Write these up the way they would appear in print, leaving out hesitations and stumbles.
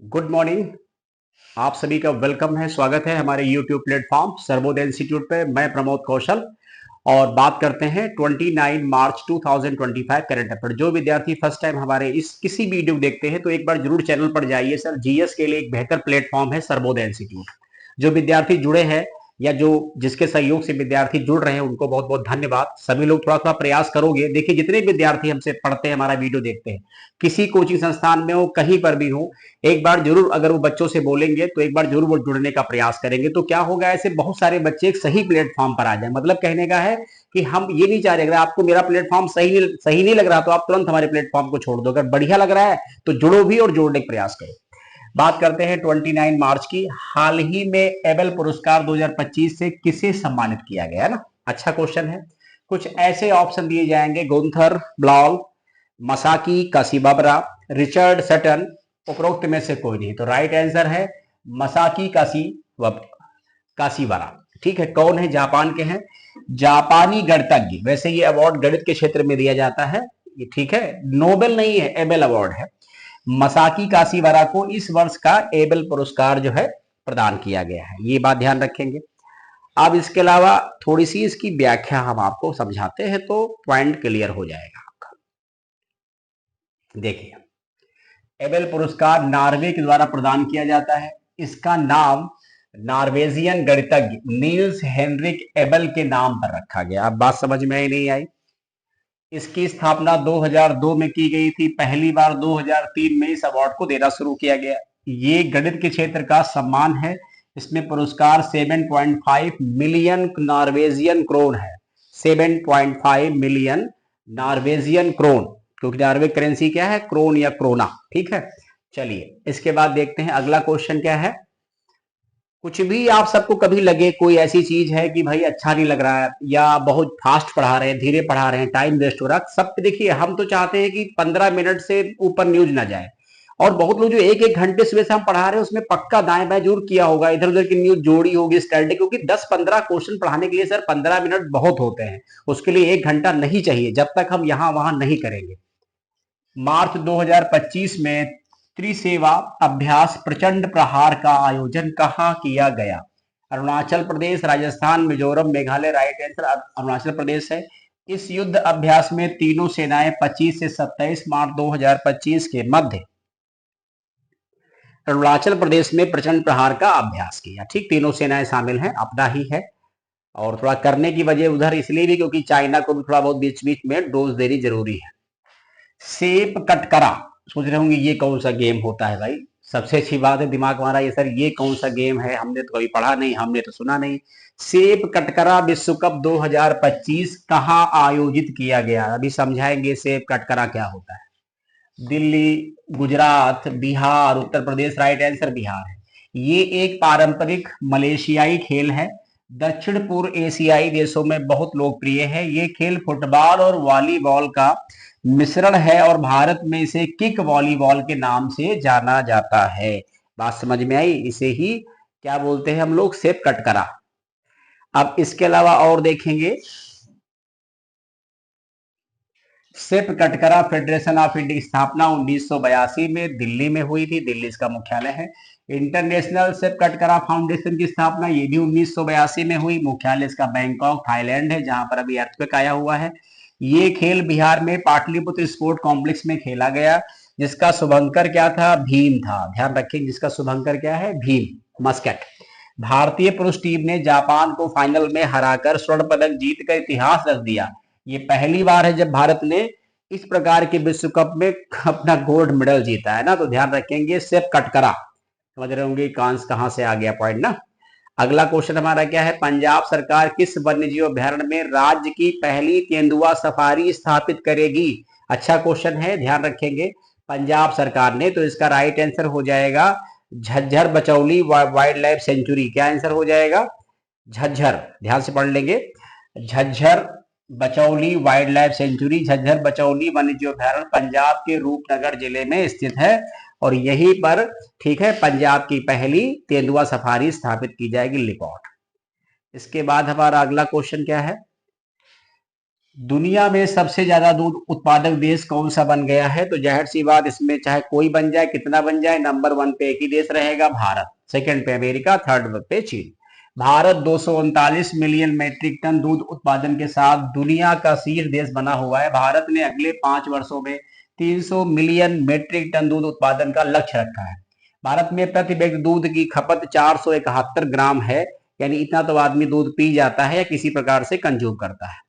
Good morning. आप सभी का वेलकम है, स्वागत है हमारे यूट्यूब प्लेटफॉर्म सर्वोदय इंस्टीट्यूट पे। मैं प्रमोद कौशल और बात करते हैं 29 मार्च 2025 करंट अफेयर। जो विद्यार्थी फर्स्ट टाइम हमारे इस किसी भी वीडियो देखते हैं तो एक बार जरूर चैनल पर जाइए। सर, जीएस के लिए एक बेहतर प्लेटफॉर्म है सर्वोदय इंस्टीट्यूट। जो विद्यार्थी जुड़े हैं या जो जिसके सहयोग से विद्यार्थी जुड़ रहे हैं उनको बहुत बहुत धन्यवाद। सभी लोग थोड़ा थोड़ा प्रयास करोगे। देखिए, जितने विद्यार्थी हमसे पढ़ते हैं, हमारा वीडियो देखते हैं, किसी कोचिंग संस्थान में हो, कहीं पर भी हो, एक बार जरूर अगर वो बच्चों से बोलेंगे तो एक बार जरूर वो जुड़ने का प्रयास करेंगे। तो क्या होगा, ऐसे बहुत सारे बच्चे एक सही प्लेटफॉर्म पर आ जाए। मतलब कहने का है कि हम ये नहीं चाह रहे, अगर आपको मेरा प्लेटफॉर्म सही नहीं लग रहा तो आप तुरंत हमारे प्लेटफॉर्म को छोड़ दो। अगर बढ़िया लग रहा है तो जुड़ो भी और जोड़ने का प्रयास करो। बात करते हैं 29 मार्च की। हाल ही में एबेल पुरस्कार 2025 से किसे सम्मानित किया गया है ना? अच्छा क्वेश्चन है। कुछ ऐसे ऑप्शन दिए जाएंगे: गुंथर ब्लॉल, मसाकी कासीबाबरा, रिचर्ड सटन। उपरोक्त में से कोई नहीं। तो राइट आंसर है मसाकी कासीबारा। ठीक है। कौन है? जापान के हैं, जापानी गणितज्ञ। वैसे ये अवार्ड गणित के क्षेत्र में दिया जाता है, ये ठीक है, नोबेल नहीं है, एबेल अवार्ड है। मसाकी कासीबारा को इस वर्ष का एबेल पुरस्कार जो है प्रदान किया गया है, ये बात ध्यान रखेंगे। अब इसके अलावा थोड़ी सी इसकी व्याख्या हम आपको समझाते हैं तो पॉइंट क्लियर हो जाएगा आपका। देखिए, एबेल पुरस्कार नॉर्वे के द्वारा प्रदान किया जाता है। इसका नाम नॉर्वेजियन गणितज्ञ नील्स हेनरिक एबेल के नाम पर रखा गया। अब बात समझ में आई नहीं आई? इसकी स्थापना 2002 में की गई थी। पहली बार 2003 में इस अवार्ड को देना शुरू किया गया। ये गणित के क्षेत्र का सम्मान है। इसमें पुरस्कार 7.5 मिलियन नॉर्वेजियन क्रोन है। 7.5 मिलियन नॉर्वेजियन क्रोन, क्योंकि नॉर्वे करेंसी क्या है? क्रोन या क्रोना। ठीक है। चलिए, इसके बाद देखते हैं अगला क्वेश्चन क्या है। कुछ भी आप सबको कभी लगे कोई ऐसी चीज है कि भाई अच्छा नहीं लग रहा है, या बहुत फास्ट पढ़ा रहे हैं, धीरे पढ़ा रहे हैं, टाइम वेस्ट हो रहा है, सब देखिए, हम तो चाहते हैं कि 15 मिनट से ऊपर न्यूज ना जाए। और बहुत लोग जो एक एक घंटे सुबह से हम पढ़ा रहे हैं उसमें पक्का दाएं बाएं जरूर किया होगा, इधर उधर की न्यूज जोड़ी होगी स्टैटिक, क्योंकि 10-15 क्वेश्चन पढ़ाने के लिए सर 15 मिनट बहुत होते हैं। उसके लिए 1 घंटा नहीं चाहिए, जब तक हम यहां वहां नहीं करेंगे। मार्च 2025 में त्रिसेवा अभ्यास प्रचंड प्रहार का आयोजन कहां किया गया? अरुणाचल प्रदेश, राजस्थान, मिजोरम, मेघालय। राइट आंसर अरुणाचल प्रदेश है। इस युद्ध अभ्यास में तीनों सेनाएं 25 से 27 मार्च 2025 के मध्य अरुणाचल प्रदेश में प्रचंड प्रहार का अभ्यास किया। ठीक, तीनों सेनाएं शामिल हैं, अपना ही है। और थोड़ा करने की वजह उधर इसलिए भी क्योंकि चाइना को भी थोड़ा बहुत बीच बीच में डोज देनी जरूरी है। सेप कटकरा। सोच रहे होंगे ये कौन सा गेम होता है भाई? सबसे अच्छी बात है दिमाग हमारा ये, सर ये कौन सा गेम है, हमने तो कभी पढ़ा नहीं, हमने तो सुना नहीं। सेप कटकरा विश्व कप 2025 कहां आयोजित किया गया? अभी समझाएंगे सेप कटकरा क्या होता है। दिल्ली, गुजरात, बिहार, उत्तर प्रदेश। राइट आंसर बिहार है। ये एक पारंपरिक मलेशियाई खेल है। दक्षिण पूर्व एशियाई देशों में बहुत लोकप्रिय है। ये खेल फुटबॉल और वॉलीबॉल का मिश्रण है और भारत में इसे किक वॉलीबॉल के नाम से जाना जाता है। बात समझ में आई? इसे ही क्या बोलते हैं हम लोग? सेप कटकरा। अब इसके अलावा और देखेंगे, सेप कटकरा फेडरेशन ऑफ इंडिया की स्थापना 1982 में दिल्ली में हुई थी। दिल्ली इसका मुख्यालय है। इंटरनेशनल सेप कटकरा फाउंडेशन की स्थापना ये भी 1982 में हुई। मुख्यालय इसका बैंकॉक थाईलैंड है, जहां पर अभी अर्थक्वेक आया हुआ है। ये खेल बिहार में पाटलिपुत्र स्पोर्ट कॉम्प्लेक्स में खेला गया, जिसका शुभंकर क्या था? भीम था। ध्यान रखें, जिसका शुभंकर क्या है? भीम मस्केट। भारतीय पुरुष टीम ने जापान को फाइनल में हराकर स्वर्ण पदक जीतकर इतिहास रच दिया। ये पहली बार है जब भारत ने इस प्रकार के विश्व कप में अपना गोल्ड मेडल जीता है ना। तो ध्यान रखेंगे सेप कटकरा। समझ रहे होंगे कांस कहां से आ गया पॉइंट ना। अगला क्वेश्चन हमारा क्या है? पंजाब सरकार किस वन्यजीव अभ्यारण्य में राज्य की पहली तेंदुआ सफारी स्थापित करेगी? अच्छा क्वेश्चन है, ध्यान रखेंगे। पंजाब सरकार ने, तो इसका राइट आंसर हो जाएगा Jhajjar Bachauli wild life sanctuary. क्या आंसर हो जाएगा? झज्जर। ध्यान से पढ़ लेंगे, Jhajjar Bachauli wild life sanctuary. Jhajjar Bachauli वन्यजीव अभ्यारण्य पंजाब के रूपनगर जिले में स्थित है और यहीं पर, ठीक है, पंजाब की पहली तेंदुआ सफारी स्थापित की जाएगी, लिपॉट। इसके बाद हमारा अगला क्वेश्चन क्या है? दुनिया में सबसे ज्यादा दूध उत्पादक देश कौन सा बन गया है? तो जाहिर सी बात, इसमें चाहे कोई बन जाए, कितना बन जाए, नंबर वन पे एक ही देश रहेगा, भारत। सेकंड पे अमेरिका, थर्ड पे चीन। भारत 239 मिलियन मैट्रिक टन दूध उत्पादन के साथ दुनिया का शीर्ष देश बना हुआ है। भारत ने अगले 5 वर्षों में 300 मिलियन मैट्रिक टन दूध उत्पादन का लक्ष्य रखा है। भारत में प्रति व्यक्ति दूध की खपत 471 ग्राम है, यानी इतना तो आदमी दूध पी जाता है या किसी प्रकार से कंज्यूम करता है।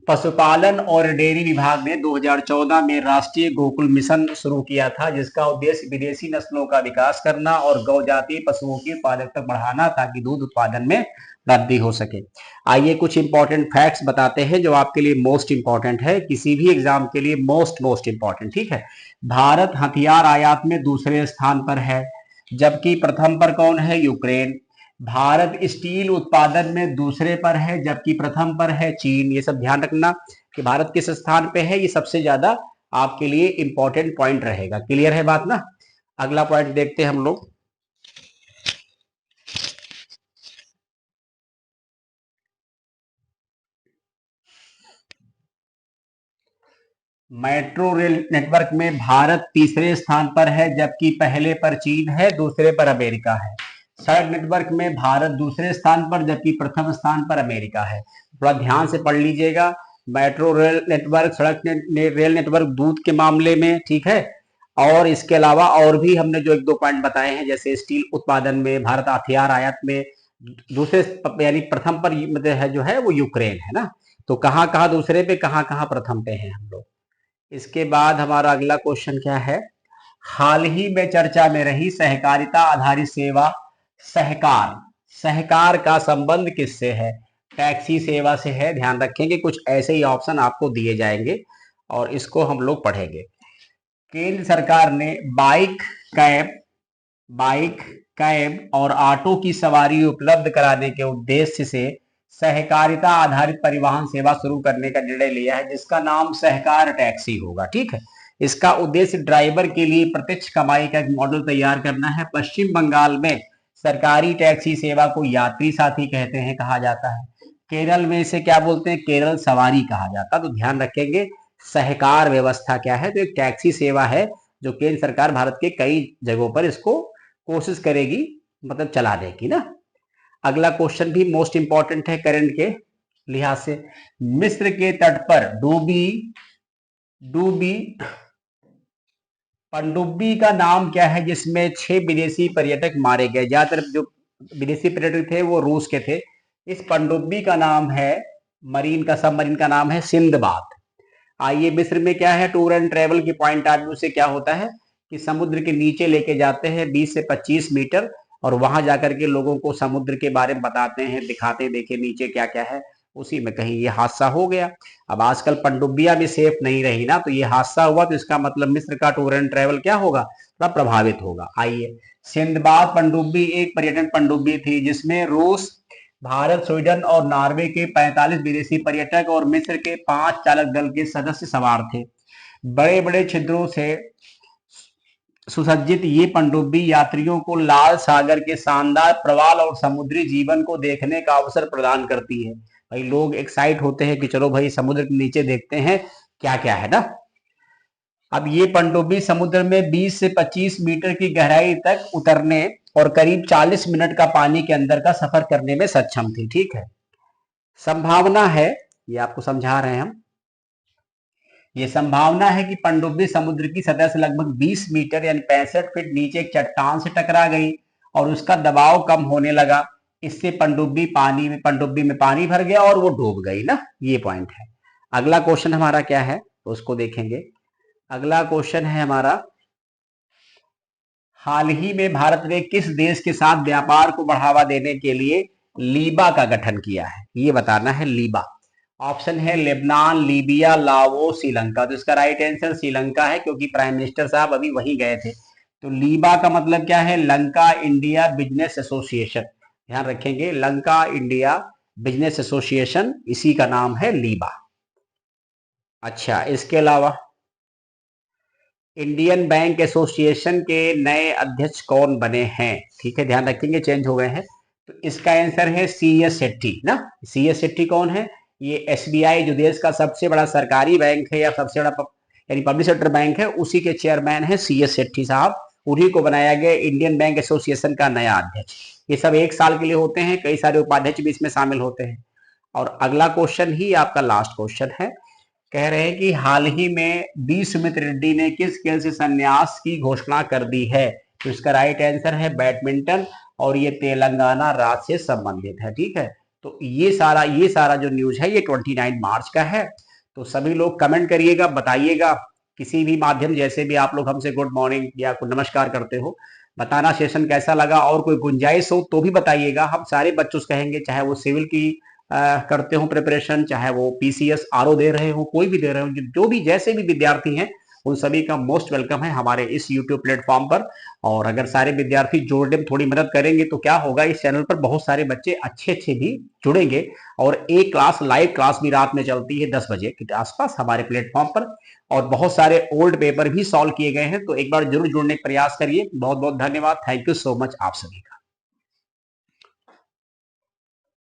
पशुपालन और डेयरी विभाग ने 2014 में राष्ट्रीय गोकुल मिशन शुरू किया था, जिसका उद्देश्य विदेशी नस्लों का विकास करना और गौ जातीय पशुओं की उत्पादकता बढ़ाना, ताकि दूध उत्पादन में वृद्धि हो सके। आइए कुछ इंपॉर्टेंट फैक्ट्स बताते हैं जो आपके लिए मोस्ट इंपॉर्टेंट है, किसी भी एग्जाम के लिए मोस्ट इंपॉर्टेंट। ठीक है, भारत हथियार आयात में दूसरे स्थान पर है, जबकि प्रथम पर कौन है? यूक्रेन। भारत स्टील उत्पादन में दूसरे पर है, जबकि प्रथम पर है चीन। ये सब ध्यान रखना कि भारत किस स्थान पे है, ये सबसे ज्यादा आपके लिए इंपॉर्टेंट पॉइंट रहेगा। क्लियर है बात ना? अगला पॉइंट देखते हैं हम लोग। मेट्रो रेल नेटवर्क में भारत तीसरे स्थान पर है, जबकि पहले पर चीन है, दूसरे पर अमेरिका है। सड़क नेटवर्क में भारत दूसरे स्थान पर, जबकि प्रथम स्थान पर अमेरिका है। थोड़ा ध्यान से पढ़ लीजिएगा। मेट्रो रेल नेटवर्क, सड़क रेल नेटवर्क दूध के मामले में, ठीक है। और इसके अलावा और भी हमने जो एक दो पॉइंट बताए हैं, जैसे स्टील उत्पादन में भारत हथियार आयात में दूसरे, यानी प्रथम पर मतलब है जो है वो यूक्रेन है ना। तो कहाँ कहाँ दूसरे पे, कहाँ कहाँ प्रथम पे हैं हम लोग। इसके बाद हमारा अगला क्वेश्चन क्या है? हाल ही में चर्चा में रही सहकारिता आधारित सेवा सहकार, सहकार का संबंध किससे है? टैक्सी सेवा से है। ध्यान रखेंगे, कुछ ऐसे ही ऑप्शन आपको दिए जाएंगे और इसको हम लोग पढ़ेंगे। केंद्र सरकार ने बाइक, कैब और ऑटो की सवारी उपलब्ध कराने के उद्देश्य से सहकारिता आधारित परिवहन सेवा शुरू करने का निर्णय लिया है, जिसका नाम सहकार टैक्सी होगा। ठीक है, इसका उद्देश्य ड्राइवर के लिए प्रत्यक्ष कमाई का एक मॉडल तैयार करना है। पश्चिम बंगाल में सरकारी टैक्सी सेवा को यात्री साथी कहते हैं, कहा जाता है। केरल में इसे क्या बोलते हैं? केरल सवारी कहा जाता है। तो ध्यान रखेंगे, सहकार व्यवस्था क्या है? तो एक टैक्सी सेवा है जो केंद्र सरकार भारत के कई जगहों पर इसको कोशिश करेगी, मतलब चला देगी ना। अगला क्वेश्चन भी मोस्ट इंपॉर्टेंट है करंट के लिहाज से। मिस्र के तट पर डूबी पनडुब्बी का नाम क्या है, जिसमें 6 विदेशी पर्यटक मारे गए? ज्यादातर जो विदेशी पर्यटक थे वो रूस के थे। इस पनडुब्बी का नाम है, मरीन का सबमरीन का नाम है सिंदबाद। आइए, मिस्र में क्या है, टूर एंड ट्रेवल की पॉइंट ऑफ व्यू से क्या होता है कि समुद्र के नीचे लेके जाते हैं 20 से 25 मीटर, और वहां जाकर के लोगों को समुद्र के बारे में बताते हैं, दिखाते हैं, देखिए नीचे क्या क्या है। उसी में कहीं ये हादसा हो गया। अब आजकल पनडुब्बियां भी सेफ नहीं रही ना, तो ये हादसा हुआ, तो इसका मतलब मिस्र का टूर एंड ट्रेवल क्या होगा? थोड़ा प्रभावित होगा। आइए, सिंदबाद पनडुब्बी एक पर्यटन पनडुब्बी थी जिसमें रूस, भारत, स्वीडन और नॉर्वे के 45 विदेशी पर्यटक और मिस्र के 5 चालक दल के सदस्य सवार थे। बड़े बड़े छिद्रों से सुसज्जित ये पनडुब्बी यात्रियों को लाल सागर के शानदार प्रवाल और समुद्री जीवन को देखने का अवसर प्रदान करती है। भाई, लोग एक्साइट होते हैं कि चलो भाई समुद्र के नीचे देखते हैं क्या क्या है ना। अब ये पनडुब्बी समुद्र में 20 से 25 मीटर की गहराई तक उतरने और करीब 40 मिनट का पानी के अंदर का सफर करने में सक्षम थी। ठीक है, संभावना है, ये आपको समझा रहे हैं हम, ये संभावना है कि पनडुब्बी समुद्र की सतह से लगभग 20 मीटर यानी 65 फीट नीचे एक चट्टान से टकरा गई और उसका दबाव कम होने लगा। इससे पनडुब्बी में पानी भर गया और वो डूब गई ना। ये पॉइंट है। अगला क्वेश्चन हमारा क्या है, तो उसको देखेंगे। अगला क्वेश्चन है हमारा, हाल ही में भारत ने किस देश के साथ व्यापार को बढ़ावा देने के लिए लीबा का गठन किया है? ये बताना है, लीबा। ऑप्शन है लेबनान, लीबिया, लाओ, श्रीलंका। तो इसका राइट आंसर श्रीलंका है, क्योंकि प्राइम मिनिस्टर साहब अभी वहीं गए थे। तो लीबा का मतलब क्या है? Lanka India business association. ध्यान रखेंगे, लंका इंडिया बिजनेस एसोसिएशन, इसी का नाम है लीबा। अच्छा, इसके अलावा इंडियन बैंक एसोसिएशन के नए अध्यक्ष कौन बने हैं? ठीक है, ध्यान रखेंगे, चेंज हो गए हैं। तो इसका आंसर है सी एस शेट्टी ना। सी एस शेट्टी कौन है? ये एसबीआई जो देश का सबसे बड़ा सरकारी बैंक है या सबसे बड़ा यानी पब्लिक सेक्टर बैंक है, उसी के चेयरमैन है CS सेठी साहब। उन्हीं को बनाया गया इंडियन बैंक एसोसिएशन का नया अध्यक्ष। ये सब 1 साल के लिए होते हैं, कई सारे उपाध्यक्ष भी इसमें शामिल होते हैं। और अगला क्वेश्चन ही आपका लास्ट क्वेश्चन है। कह रहे हैं कि हाल ही में बी सुमित रेड्डी ने किस खेल से संन्यास की घोषणा कर दी है? तो इसका राइट आंसर है बैडमिंटन, और ये तेलंगाना राज्य से संबंधित है। ठीक है, तो ये सारा जो न्यूज है ये 29 मार्च का है। तो सभी लोग कमेंट करिएगा, बताइएगा किसी भी माध्यम, जैसे भी आप लोग हमसे गुड मॉर्निंग या नमस्कार करते हो, बताना सेशन कैसा लगा, और कोई गुंजाइश हो तो भी बताइएगा। हम सारे बच्चों से कहेंगे, चाहे वो सिविल की करते हो प्रिपरेशन, चाहे वो PCS RO दे रहे हो, कोई भी दे रहे हो, जो भी जैसे भी विद्यार्थी हैं, उन सभी का मोस्ट वेलकम है हमारे इस YouTube प्लेटफॉर्म पर। और अगर सारे विद्यार्थी जोड़ने में थोड़ी मदद करेंगे तो क्या होगा, इस चैनल पर बहुत सारे बच्चे अच्छे भी जुड़ेंगे। और एक क्लास, लाइव क्लास भी रात में चलती है 10 बजे के आसपास हमारे प्लेटफॉर्म पर, और बहुत सारे ओल्ड पेपर भी सॉल्व किए गए हैं। तो एक बार जरूर जुड़ने का प्रयास करिए। बहुत बहुत धन्यवाद। थैंक यू सो मच आप सभी का।